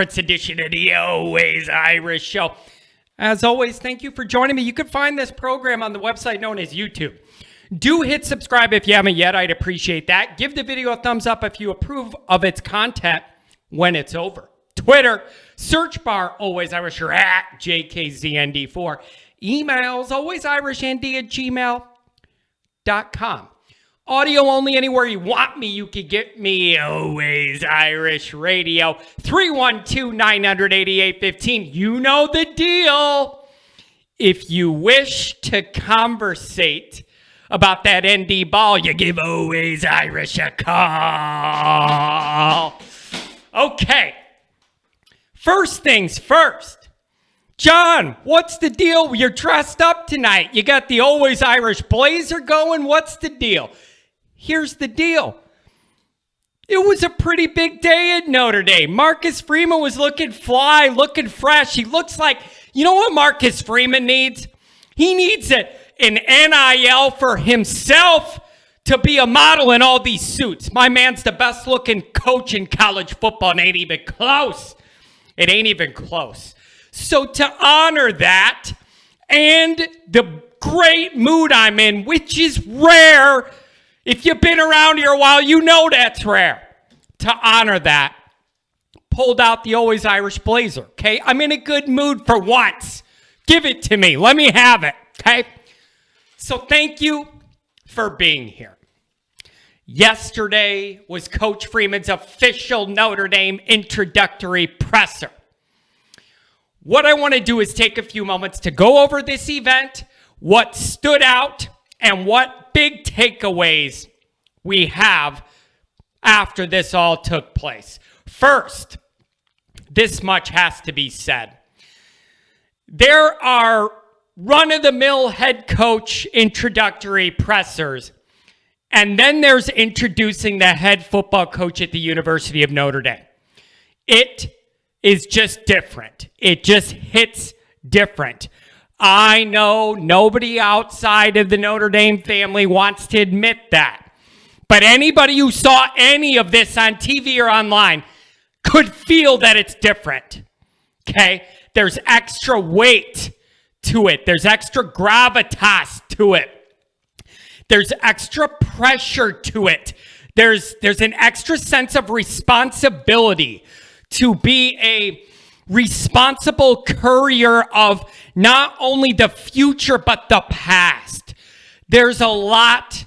edition of the Always Irish Show. As always, thank you for joining me. You can find this program on the website known as YouTube. Do hit subscribe if you haven't yet. I'd appreciate that. Give the video a thumbs up if you approve of its content when it's over. Twitter, search bar Always Irish or at JKZND4. Emails, alwaysIrishND@gmail.com. Audio only anywhere you want me. You can get me Always Irish Radio. 312-900-8815. You know the deal. If you wish to conversate about that ND ball, you give Always Irish a call. Okay. First things first. John, what's the deal? You're dressed up tonight. You got the Always Irish blazer going. What's the deal? Here's the deal. It was a pretty big day at Notre Dame. Marcus Freeman was looking fly, looking fresh. He looks like, you know what Marcus Freeman needs? He needs an NIL for himself to be a model in all these suits. My man's the best looking coach in college football, and it ain't even close. It ain't even close. So to honor that and the great mood I'm in, which is rare, if you've been around here a while, you know that's rare. To honor that, pulled out the Always Irish blazer, okay? I'm in a good mood for once. Give it to me. Let me have it, okay? So thank you for being here. Yesterday was Coach Freeman's official Notre Dame introductory presser. What I want to do is take a few moments to go over this event, what stood out, and what big takeaways we have after this all took place. First, this much has to be said. There are run-of-the-mill head coach introductory pressers, and then there's introducing the head football coach at the University of Notre Dame. It is just different. It just hits different. I know nobody outside of the Notre Dame family wants to admit that. But anybody who saw any of this on TV or online could feel that it's different. Okay? There's extra weight to it. There's extra gravitas to it. There's extra pressure to it. There's an extra sense of responsibility to be a responsible courier of not only the future, but the past. There's a lot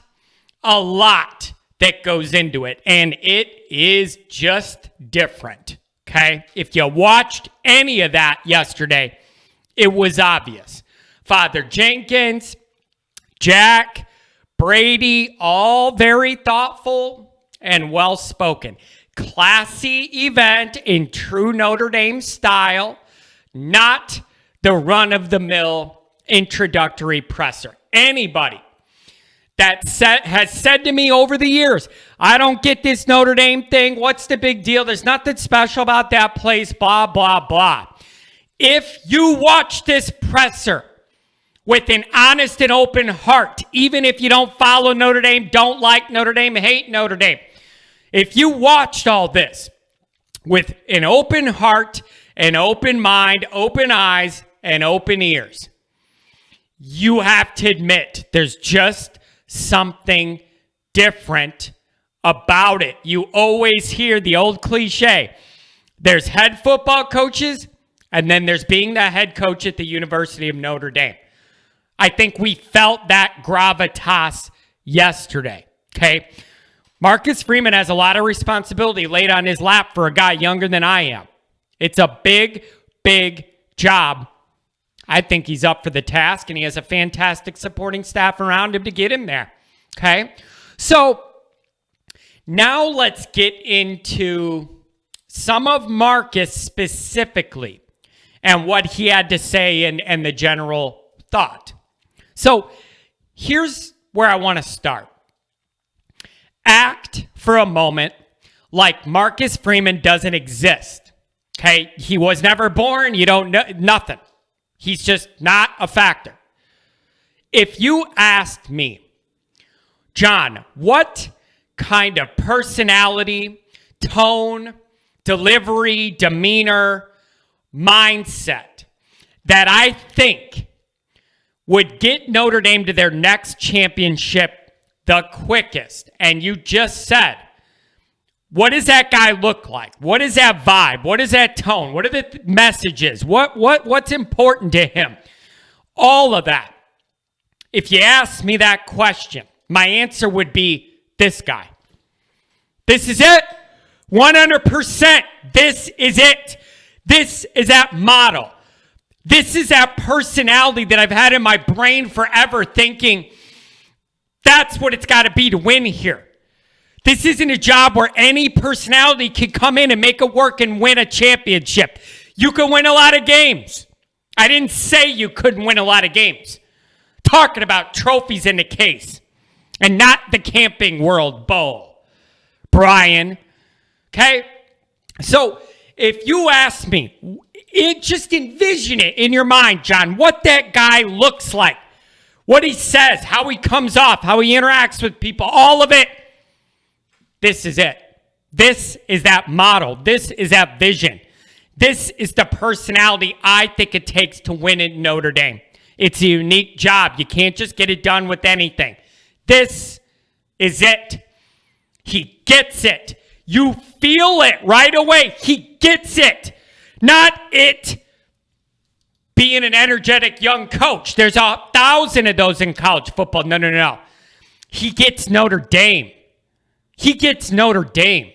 that goes into it, and it is just different, okay? If you watched any of that yesterday, it was obvious. Father Jenkins, Jack, Brady, all very thoughtful and well-spoken. Classy event in true Notre Dame style, not the run-of-the-mill introductory presser. Anybody that has said to me over the years, I don't get this Notre Dame thing, what's the big deal? There's nothing special about that place, blah, blah, blah. If you watch this presser with an honest and open heart, even if you don't follow Notre Dame, don't like Notre Dame, hate Notre Dame, if you watched all this with an open heart, an open mind, open eyes, and open ears, you have to admit there's just something different about it. You always hear the old cliche. There's head football coaches, and then there's being the head coach at the University of Notre Dame. I think we felt that gravitas yesterday, okay? Marcus Freeman has a lot of responsibility laid on his lap for a guy younger than I am. It's a big, big job. I think he's up for the task, and he has a fantastic supporting staff around him to get him there. Okay? So now let's get into some of Marcus specifically and what he had to say and the general thought. So here's where I want to start. Act for a moment like Marcus Freeman doesn't exist. Okay? He was never born. You don't know nothing. He's just not a factor. If you asked me, John, what kind of personality, tone, delivery, demeanor, mindset that I think would get Notre Dame to their next championship the quickest. And you just said, what does that guy look like? What is that vibe? What is that tone? What are the messages? What's important to him? All of that. If you ask me that question, my answer would be this guy. This is it. 100%. This is it. This is that model. This is that personality that I've had in my brain forever, thinking that's what it's got to be to win here. This isn't a job where any personality can come in and make it work and win a championship. You can win a lot of games. I didn't say you couldn't win a lot of games. Talking about trophies in the case and not the Camping World Bowl, Brian. Okay? So if you ask me, just envision it in your mind, John, what that guy looks like, what he says, how he comes off, how he interacts with people, all of it. This is it. This is that model. This is that vision. This is the personality I think it takes to win at Notre Dame. It's a unique job. You can't just get it done with anything. This is it. He gets it. You feel it right away. He gets it. Not it being an energetic young coach. There's 1,000 of those in college football. No. He gets Notre Dame. He gets Notre Dame.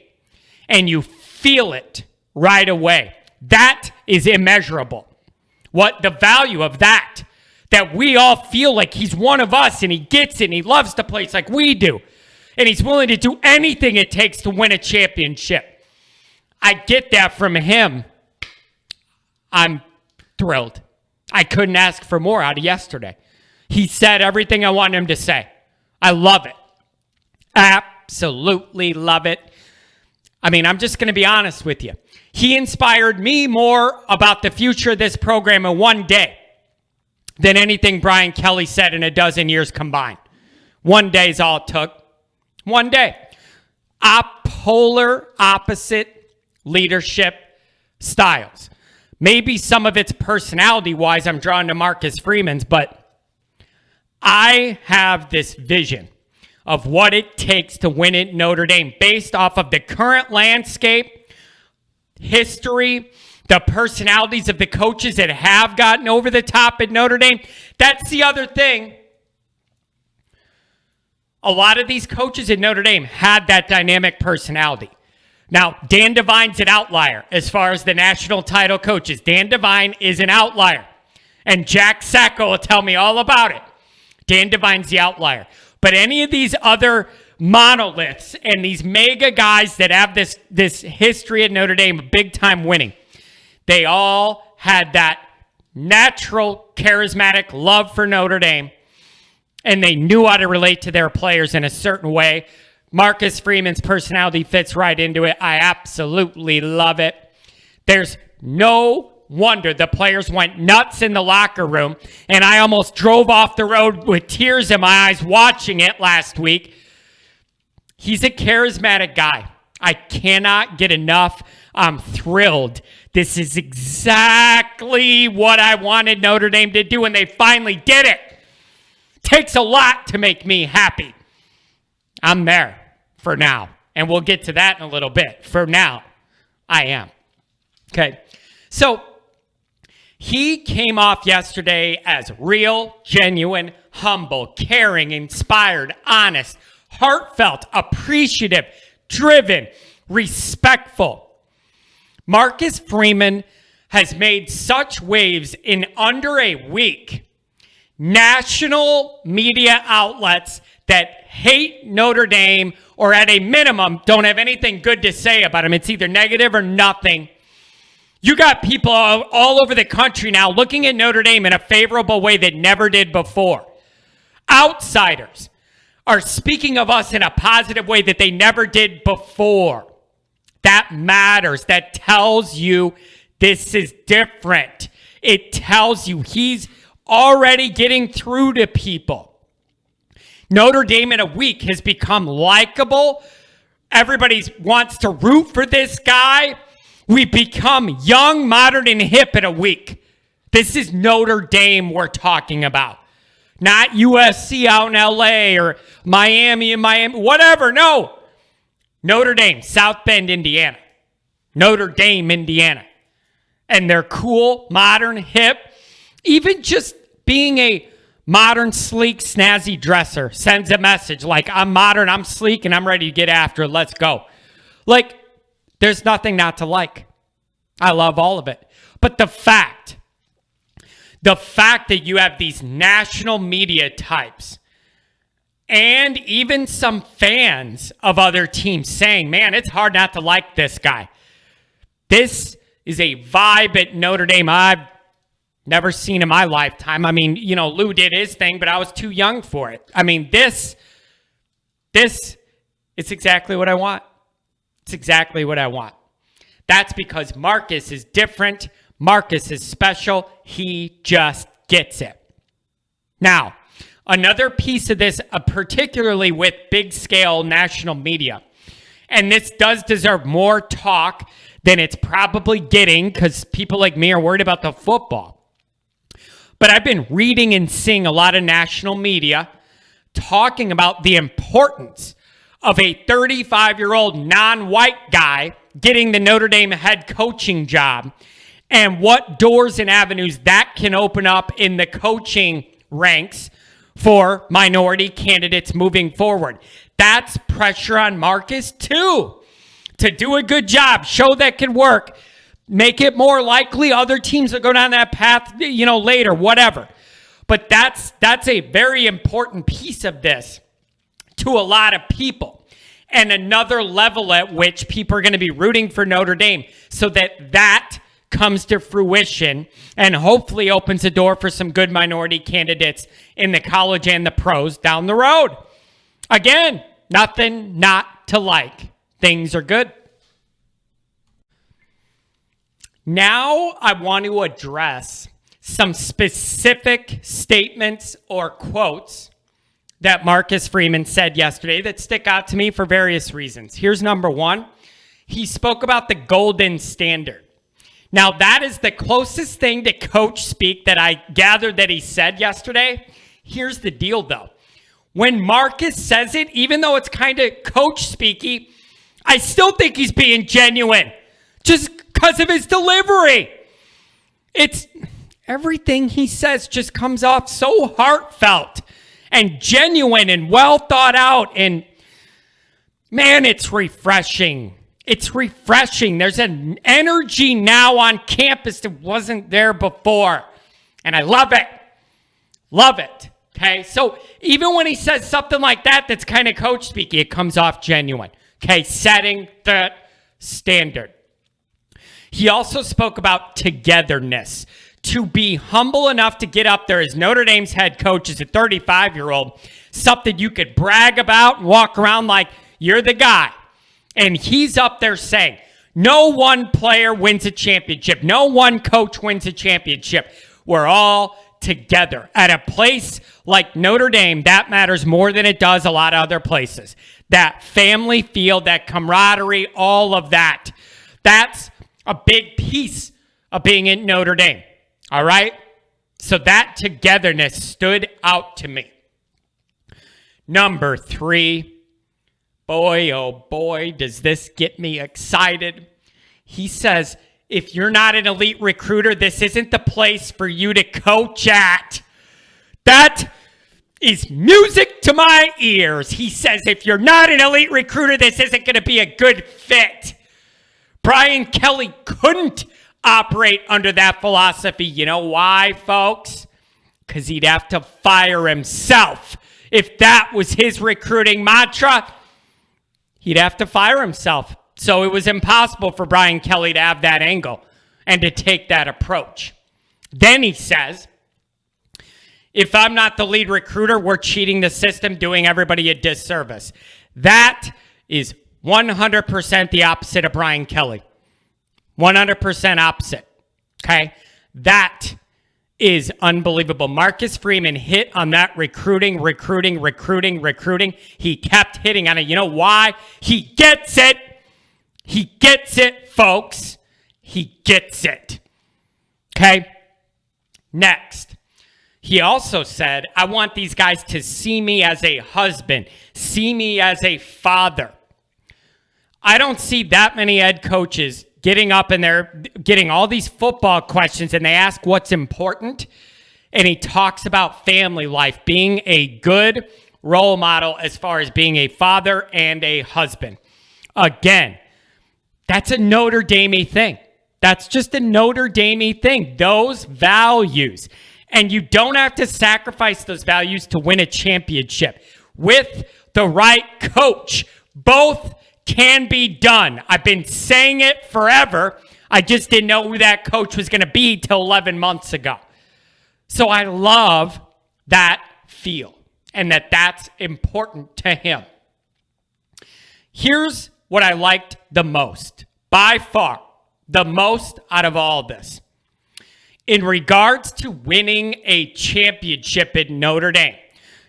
And you feel it right away. That is immeasurable. What the value of that we all feel like he's one of us and he gets it and he loves the place like we do. And he's willing to do anything it takes to win a championship. I get that from him. I'm thrilled. I couldn't ask for more out of yesterday. He said everything I wanted him to say. I love it. Absolutely love it. I mean, I'm just going to be honest with you. He inspired me more about the future of this program in one day than anything Brian Kelly said in a dozen years combined. One day is all it took. One day. Polar opposite leadership styles. Maybe some of it's personality-wise, I'm drawn to Marcus Freeman's, but I have this vision of what it takes to win at Notre Dame based off of the current landscape, history, the personalities of the coaches that have gotten over the top at Notre Dame. That's the other thing. A lot of these coaches at Notre Dame had that dynamic personality. Now, Dan Devine's an outlier as far as the national title coaches. Dan Devine is an outlier. And Jack Sacco will tell me all about it. Dan Devine's the outlier. But any of these other monoliths and these mega guys that have this history at Notre Dame of big-time winning, they all had that natural, charismatic love for Notre Dame, and they knew how to relate to their players in a certain way. Marcus Freeman's personality fits right into it. I absolutely love it. There's no wonder the players went nuts in the locker room, and I almost drove off the road with tears in my eyes watching it last week. He's a charismatic guy. I cannot get enough. I'm thrilled. This is exactly what I wanted Notre Dame to do, and they finally did it. Takes a lot to make me happy. I'm there for now, and we'll get to that in a little bit. For now, I am. Okay, so he came off yesterday as real, genuine, humble, caring, inspired, honest, heartfelt, appreciative, driven, respectful. Marcus Freeman has made such waves in under a week. National media outlets that hate Notre Dame or at a minimum don't have anything good to say about him. It's either negative or nothing. You got people all over the country now looking at Notre Dame in a favorable way that never did before. Outsiders are speaking of us in a positive way that they never did before. That matters. That tells you this is different. It tells you he's already getting through to people. Notre Dame in a week has become likable. Everybody wants to root for this guy. We become young, modern, and hip in a week. This is Notre Dame we're talking about. Not USC out in LA or Miami and Miami, whatever. No. Notre Dame, South Bend, Indiana. Notre Dame, Indiana. And they're cool, modern, hip. Even just being a modern, sleek, snazzy dresser sends a message like, I'm modern, I'm sleek, and I'm ready to get after it. Let's go. Like, there's nothing not to like. I love all of it. But the fact that you have these national media types and even some fans of other teams saying, man, it's hard not to like this guy. This is a vibe at Notre Dame I've never seen in my lifetime. I mean, you know, Lou did his thing, but I was too young for it. I mean, this is exactly what I want. It's exactly what I want. That's because Marcus is different. Marcus is special. He just gets it. Now, another piece of this, particularly with big scale national media, and this does deserve more talk than it's probably getting because people like me are worried about the football. But I've been reading and seeing a lot of national media talking about the importance of a 35-year-old non-white guy getting the Notre Dame head coaching job and what doors and avenues that can open up in the coaching ranks for minority candidates moving forward. That's pressure on Marcus too, to do a good job, show that can work, make it more likely other teams will go down that path, you know, later, whatever. But that's a very important piece of this to a lot of people, and another level at which people are going to be rooting for Notre Dame so that comes to fruition and hopefully opens the door for some good minority candidates in the college and the pros down the road. Again, nothing not to like. Things are good. Now I want to address some specific statements or quotes that Marcus Freeman said yesterday that stick out to me for various reasons. Here's number one. He spoke about the golden standard. Now, that is the closest thing to coach speak that I gathered that he said yesterday. Here's the deal, though. When Marcus says it, even though it's kind of coach speaky, I still think he's being genuine just because of his delivery. It's everything he says just comes off so heartfelt and genuine and well thought out. And man, it's refreshing. It's refreshing. There's an energy now on campus that wasn't there before. And I love it. Love it. Okay. So even when he says something like that, that's kind of coach speaking, it comes off genuine. Okay. Setting the standard. He also spoke about togetherness. To be humble enough to get up there as Notre Dame's head coach as a 35-year-old, something you could brag about and walk around like you're the guy. And he's up there saying, no one player wins a championship. No one coach wins a championship. We're all together. At a place like Notre Dame, that matters more than it does a lot of other places. That family feel, that camaraderie, all of that. That's a big piece of being at Notre Dame. All right? So that togetherness stood out to me. Number three. Boy, oh boy, does this get me excited. He says, if you're not an elite recruiter, this isn't the place for you to coach at. That is music to my ears. He says, if you're not an elite recruiter, this isn't going to be a good fit. Brian Kelly couldn't operate under that philosophy. You know why, folks? Because he'd have to fire himself. If that was his recruiting mantra, he'd have to fire himself. So it was impossible for Brian Kelly to have that angle and to take that approach. Then he says, if I'm not the lead recruiter, we're cheating the system, doing everybody a disservice. That is 100% the opposite of Brian Kelly. 100% opposite. Okay? That is unbelievable. Marcus Freeman hit on that recruiting. He kept hitting on it. You know why? He gets it. He gets it, folks. he gets it. Okay? Next. He also said, I want these guys to see me as a husband, see me as a father. I don't see that many head coaches getting up in there, getting all these football questions, and they ask what's important. And he talks about family life, being a good role model as far as being a father and a husband. Again, that's a Notre Dame thing. That's just a Notre Dame thing. Those values. And you don't have to sacrifice those values to win a championship. With the right coach, both can be done. I've been saying it forever. I just didn't know who that coach was going to be till 11 months ago. So I love that feel and that's important to him. Here's what I liked the most, by far, the most out of all this. In regards to winning a championship at Notre Dame,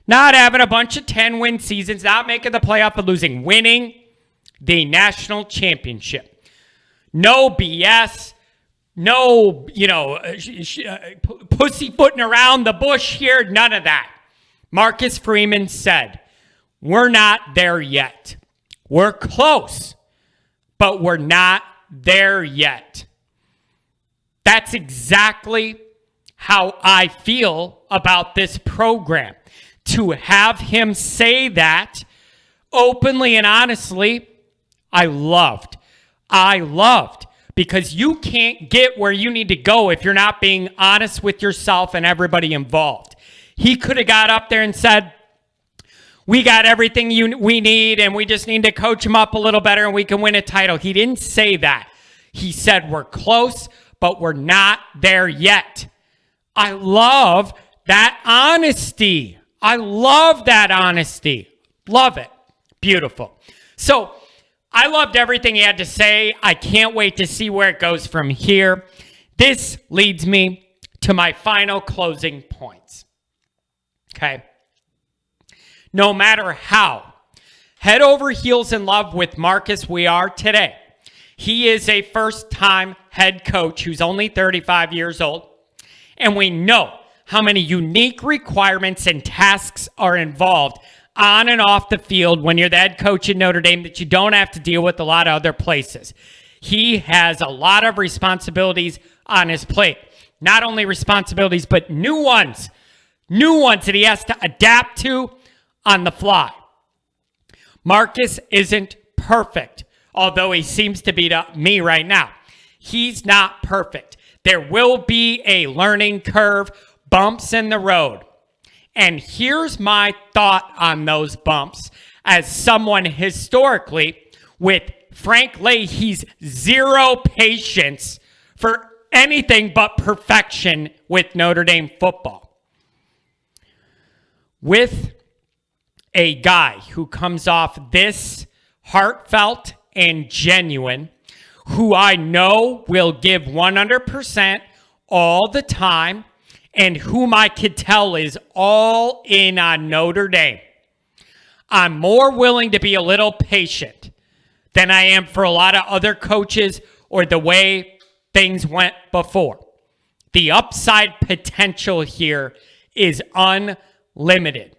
not having a bunch of 10-win seasons, not making the playoff and losing, winning the national championship. No BS, no, pussyfooting around the bush here, none of that. Marcus Freeman said, we're not there yet. We're close, but we're not there yet. That's exactly how I feel about this program. To have him say that openly and honestly, I loved. Because you can't get where you need to go if you're not being honest with yourself and everybody involved. He could have got up there and said, we got everything we need and we just need to coach him up a little better and we can win a title. He didn't say that. He said, we're close, but we're not there yet. I love that honesty. I love that honesty. Love it. Beautiful. So I loved everything he had to say. I can't wait to see where it goes from here. This leads me to my final closing points. Okay. No matter how head over heels in love with Marcus we are today, he is a first-time head coach who's only 35 years old, and we know how many unique requirements and tasks are involved on and off the field when you're the head coach in Notre Dame that you don't have to deal with a lot of other places. He has a lot of responsibilities on his plate. Not only responsibilities, but new ones that he has to adapt to on the fly. Marcus isn't perfect, although he seems to be to me right now. He's not perfect. There will be a learning curve, bumps in the road. And here's my thought on those bumps as someone historically with Frank Leahy's zero patience for anything but perfection with Notre Dame football. With a guy who comes off this heartfelt and genuine, who I know will give 100% all the time, and whom I could tell is all in on Notre Dame, I'm more willing to be a little patient than I am for a lot of other coaches or the way things went before. The upside potential here is unlimited.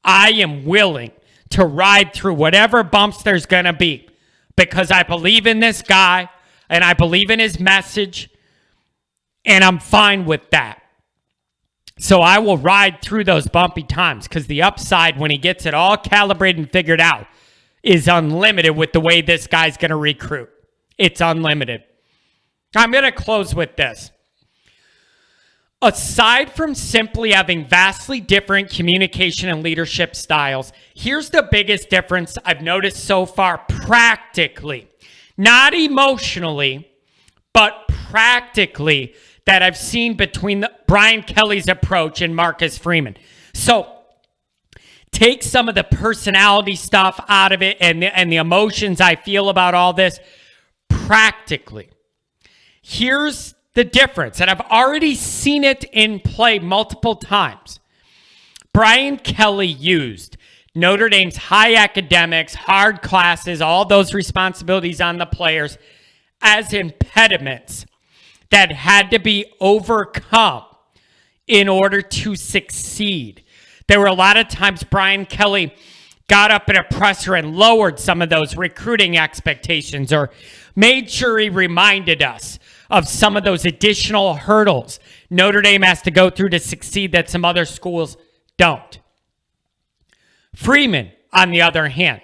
I am willing to ride through whatever bumps there's going to be because I believe in this guy and I believe in his message, and I'm fine with that. So I will ride through those bumpy times because the upside, when he gets it all calibrated and figured out, is unlimited with the way this guy's going to recruit. It's unlimited. I'm going to close with this. Aside from simply having vastly different communication and leadership styles, here's the biggest difference I've noticed so far practically. Not emotionally, but practically, that I've seen between Brian Kelly's approach and Marcus Freeman. So take some of the personality stuff out of it and the emotions I feel about all this. Practically, here's the difference, and I've already seen it in play multiple times. Brian Kelly used Notre Dame's high academics, hard classes, all those responsibilities on the players as impediments that had to be overcome in order to succeed. There were a lot of times Brian Kelly got up in a presser and lowered some of those recruiting expectations, or made sure he reminded us of some of those additional hurdles Notre Dame has to go through to succeed that some other schools don't. Freeman, on the other hand,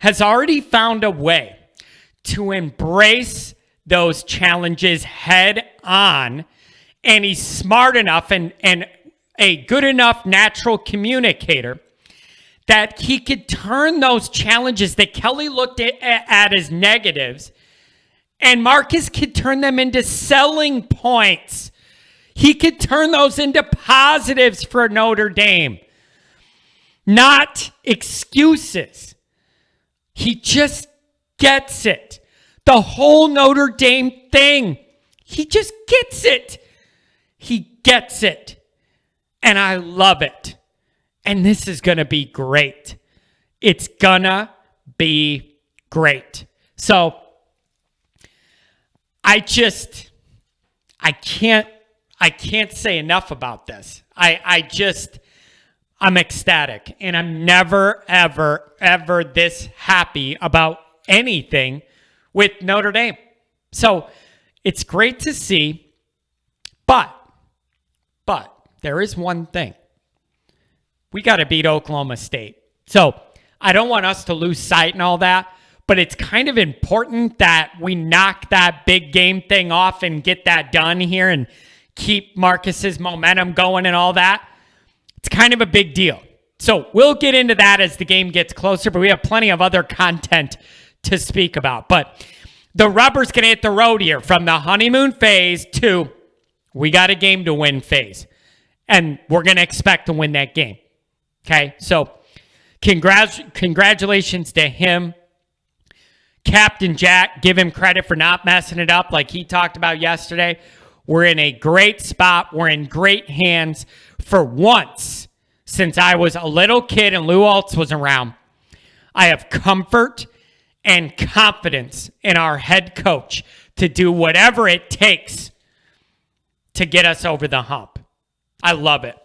has already found a way to embrace those challenges head on, and he's smart enough and a good enough natural communicator that he could turn those challenges that Kelly looked at as negatives, and Marcus could turn them into selling points. He could turn those into positives for Notre Dame, not excuses. He just gets it. The whole Notre Dame thing, he just gets it. He gets it. And I love it. And this is going to be great. It's going to be great. So I can't say enough about this. I'm ecstatic, and I'm never, ever, ever this happy about anything with Notre Dame. So it's great to see, but there is one thing. We got to beat Oklahoma State. So I don't want us to lose sight and all that, but it's kind of important that we knock that big game thing off and get that done here and keep Marcus's momentum going and all that. It's kind of a big deal. So we'll get into that as the game gets closer, but we have plenty of other content to speak about. But the rubber's going to hit the road here from the honeymoon phase to we got a game to win phase. And we're going to expect to win that game. Okay, so congratulations to him. Captain Jack, give him credit for not messing it up like he talked about yesterday. We're in a great spot. We're in great hands. For once, since I was a little kid and Lou Altz was around, I have comfort and confidence in our head coach to do whatever it takes to get us over the hump. I love it.